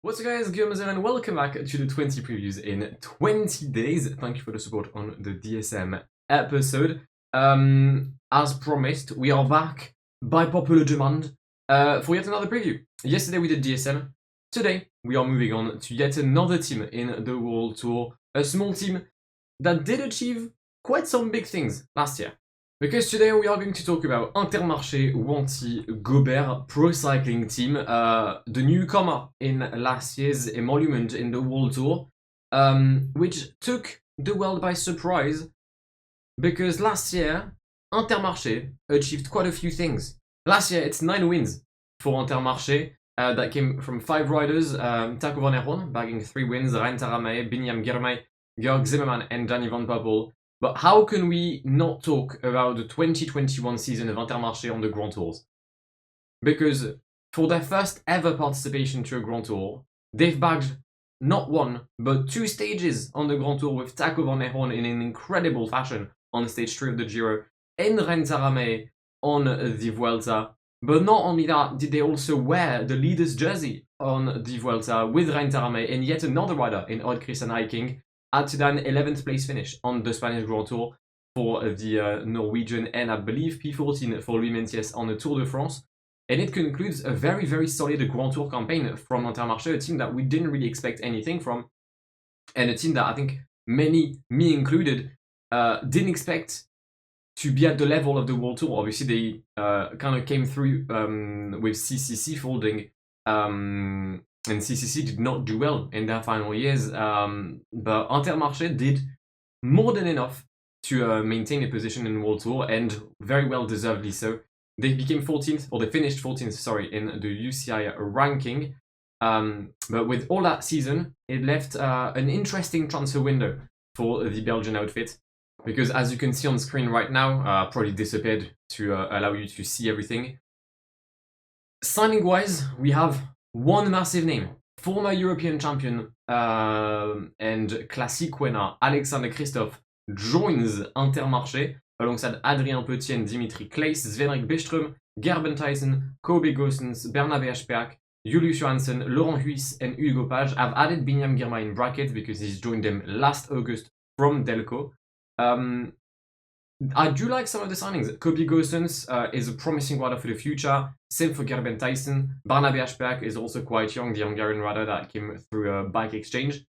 What's up guys, Guillaume here and welcome back to the 20 previews in 20 days. Thank you for the support on the DSM episode. As promised, we are back by popular demand for yet another preview. Yesterday we did DSM. Today we are moving on to yet another team in the World Tour. A small team that did achieve quite some big things last year. Because today we are going to talk about Intermarche, Wanty, Gobert pro cycling team, the newcomer in last year's emolument in the World Tour, which took the world by surprise because last year Intermarche achieved quite a few things. Last year it's 9 wins for Intermarche, that came from 5 riders, Taco van der Hoorn bagging 3 wins, Rein Taramay, Binyam Girmai, Georg Zimmermann and Danny van Poppel. But how can we not talk about the 2021 season of Intermarche on the Grand Tours? Because for their first ever participation to a Grand Tour, they've bagged not 1, but 2 stages on the Grand Tour with Taco van der Hoorn in an incredible fashion on stage 3 of the Giro, and Rein Taramay on the Vuelta. But not only that, did they also wear the leader's jersey on the Vuelta with Rein Taramay and yet another rider in Odd Christian Hiking, add to that an 11th place finish on the Spanish Grand Tour for the Norwegian, and I believe P14 for Louis Mentiès on the Tour de France. And it concludes a very, very solid Grand Tour campaign from Intermarche, a team that we didn't really expect anything from, and a team that I think many, me included, didn't expect to be at the level of the World Tour. Obviously, they kind of came through with CCC folding, and CCC did not do well in their final years, but Intermarche did more than enough to maintain a position in the World Tour, and very well deservedly so. They became 14th, or they finished 14th, sorry, in the UCI ranking. But with all that season, it left an interesting transfer window for the Belgian outfit, because as you can see on screen right now, probably disappeared to allow you to see everything. Signing-wise, we have one massive name, former European champion and Classic winner Alexander Kristoff joins Intermarche alongside Adrien Petit and Dimitri Claes, Svenrik Byström, Gerben Thijssen, Kobe Goossens, Bernabé Asperk, Julius Johansson, Laurent Huys and Hugo Page. I've added Binyam Girmai in brackets because he's joined them last August from Delco. I do like some of the signings. Kobe Goossens is a promising rider for the future. Same for Gerben Thijssen. Bernabé Asperk is also quite young, the Hungarian rider that came through a bike exchange.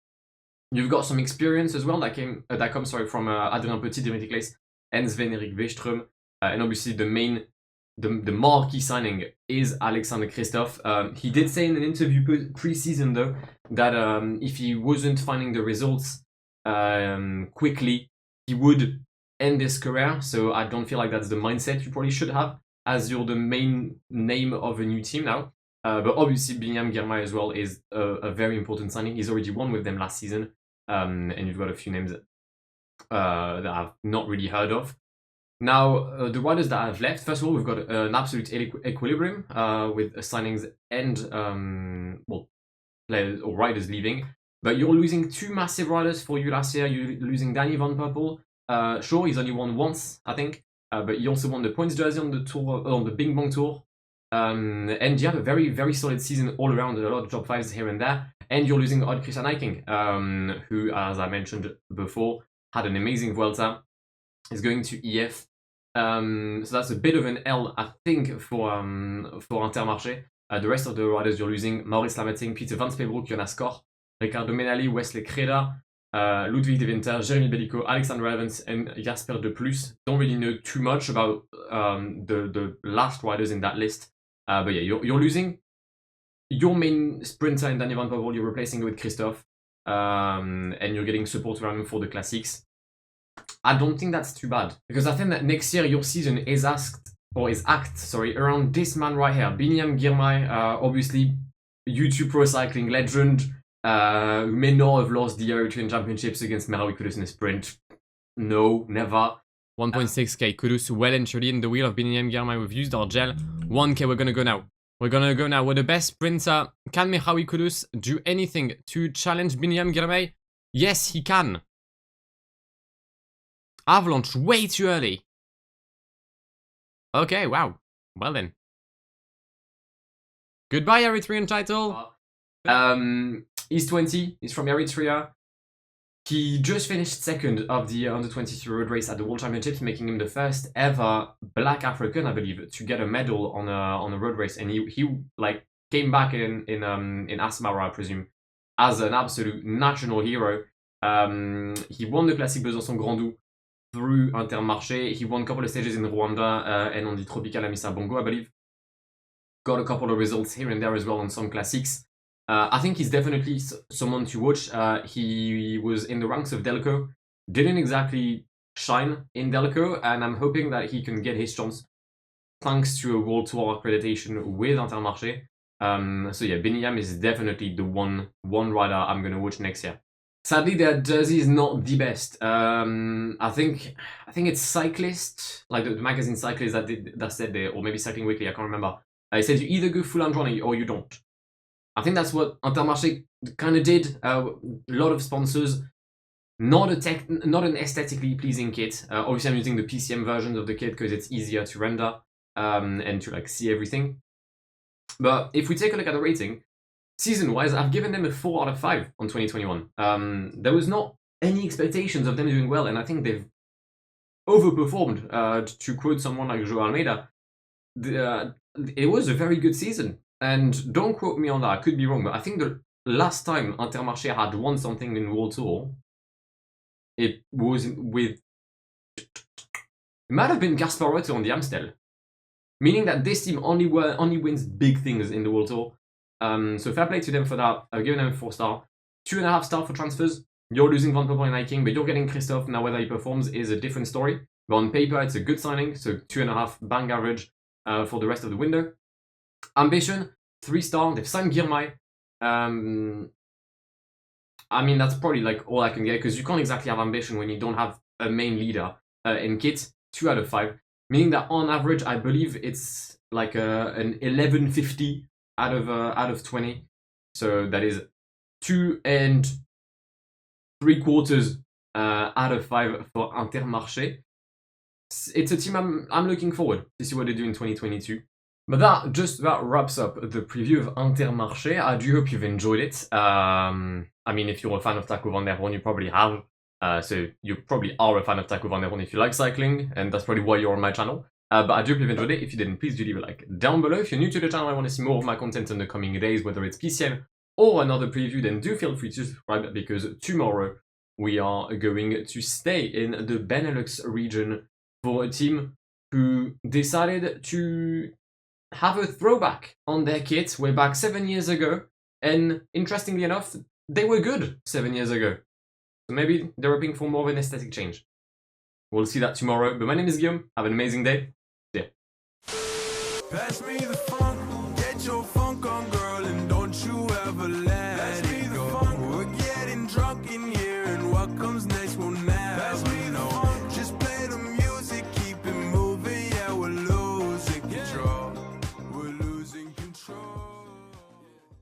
You've got some experience as well that comes from Adrien Petit, Dimitri Claes, and Svenrik Byström. And obviously the marquee signing is Alexander Kristoff. He did say in an interview pre-season though that if he wasn't finding the results quickly, he would end his career. So I don't feel like that's the mindset you probably should have as you're the main name of a new team now. But obviously Binyam Girmai as well is a very important signing. He's already won with them last season, and you've got a few names that I've not really heard of. Now, the riders that I've left, first of all, we've got an absolute equilibrium with signings and players or riders leaving. But you're losing 2 massive riders for you last year. You're losing Danny van Poppel. Sure, he's only won once, I think, but he also won the points jersey on the tour, on the Bing Bong Tour. And you have a very, very solid season all around, a lot of top 5s here and there. And you're losing Odd Christian Hiking, who, as I mentioned before, had an amazing Vuelta. He's going to EF. So that's a bit of an L, I think, for Intermarche. The rest of the riders you're losing: Maurice Lameting, Peter Van Speebroek, Jonas Koch, Ricardo Menali, Wesley Creda, Ludwig de Winter, Jérémy Bellico, Alexander Evans, and Jasper De Plus. Don't really know too much about the last riders in that list. But yeah, you're losing your main sprinter in Danny van Poppel. You're replacing it with Kristoff, and you're getting support around him for the classics. I don't think that's too bad, because I think that next year your season is asked around this man right here, Binyam Girmai, obviously YouTube pro cycling legend, who may not have lost the European Championships against Merawi Kudus in a sprint. No, never. 1.6k Kudus well and truly in the wheel of Binyam Girmai. We've used our gel. 1k, we're gonna go now. We're gonna go now. We're the best sprinter. Can Merawi Kudus do anything to challenge Binyam Girmai? Yes, he can. Avalanche way too early. Okay, wow. Well then. Goodbye, Eritrean title. He's 20, he's from Eritrea. He just finished second of the under 23 road race at the World Championships, making him the first ever Black African, I believe, to get a medal on a road race. And he like came back in Asmara, I presume, as an absolute national hero. He won the Classique Besançon Grandou through Intermarche. He won a couple of stages in Rwanda and on the Tropical Amissa Bongo, I believe. Got a couple of results here and there as well on some classics. I think he's definitely someone to watch. He was in the ranks of Delco, didn't exactly shine in Delco, and I'm hoping that he can get his chance thanks to a World Tour accreditation with Intermarche. So yeah, Binyam is definitely the one rider I'm gonna watch next year. Sadly, their jersey is not the best. I think it's Cyclist, like the magazine Cyclist that said there, or maybe Cycling Weekly, I can't remember. It said you either go full Androni or you don't. I think that's what Intermarche kind of did. A lot of sponsors, not an aesthetically pleasing kit. Obviously, I'm using the PCM versions of the kit because it's easier to render and to like see everything. But if we take a look at the rating, season-wise, I've given them a 4 out of 5 on 2021. There was not any expectations of them doing well, and I think they've overperformed. To quote someone like Joao Almeida, it was a very good season. And don't quote me on that, I could be wrong, but I think the last time Intermarche had won something in World Tour, it was with... It might have been Gasparotto on the Amstel. Meaning that this team only wins big things in the World Tour. So fair play to them for that. I've given them a 4-star. 2.5 star for transfers. You're losing Van Poppel and Hiking, but you're getting Christophe. Now whether he performs is a different story. But on paper, it's a good signing. So 2.5 bang average for the rest of the window. Ambition, 3-star. They've signed Girmai. I mean, that's probably like all I can get because you can't exactly have ambition when you don't have a main leader in kit. 2 out of 5. Meaning that on average, I believe it's like an 1150 out of 20. So that is 2 3/4 out of 5 for Intermarche. It's a team I'm looking forward to see what they do in 2022. But that just about wraps up the preview of Intermarche. I do hope you've enjoyed it. I mean, if you're a fan of Taco Van Der Hoorn, you probably have. So you probably are a fan of Taco Van Der Hoorn if you like cycling, and that's probably why you're on my channel. But I do hope you've enjoyed it. If you didn't, please do leave a like down below. If you're new to the channel and want to see more of my content in the coming days, whether it's PCM or another preview, then do feel free to subscribe because tomorrow we are going to stay in the Benelux region for a team who decided to have a throwback on their kit way back 7 years ago. And interestingly enough, they were good 7 years ago. So maybe they're hoping for more of an aesthetic change. We'll see that tomorrow. But my name is Guillaume. Have an amazing day. See ya.